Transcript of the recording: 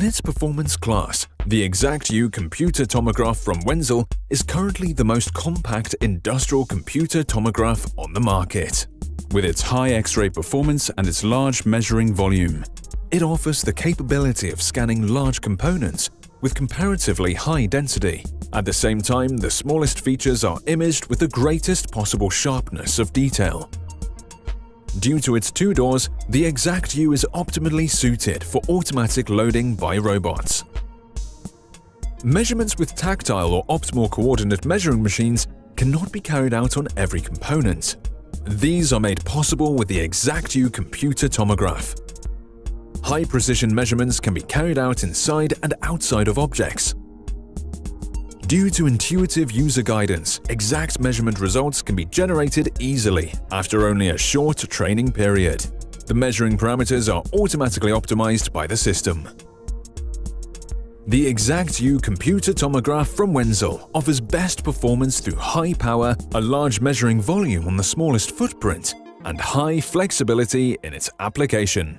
In its performance class, the exaCT computer tomograph from WENZEL is currently the most compact industrial computer tomograph on the market. With its high X-ray performance and its large measuring volume, it offers the capability of scanning large components with comparatively high density. At the same time, the smallest features are imaged with the greatest possible sharpness of detail. Due to its two doors, the exaCT is optimally suited for automatic loading by robots. Measurements with tactile or optimal coordinate measuring machines cannot be carried out on every component. These are made possible with the exaCT computer tomograph. High-precision measurements can be carried out inside and outside of objects. Due to intuitive user guidance, exact measurement results can be generated easily after only a short training period. The measuring parameters are automatically optimized by the system. The exaCT computer tomograph from WENZEL offers best performance through high power, a large measuring volume on the smallest footprint, and high flexibility in its application.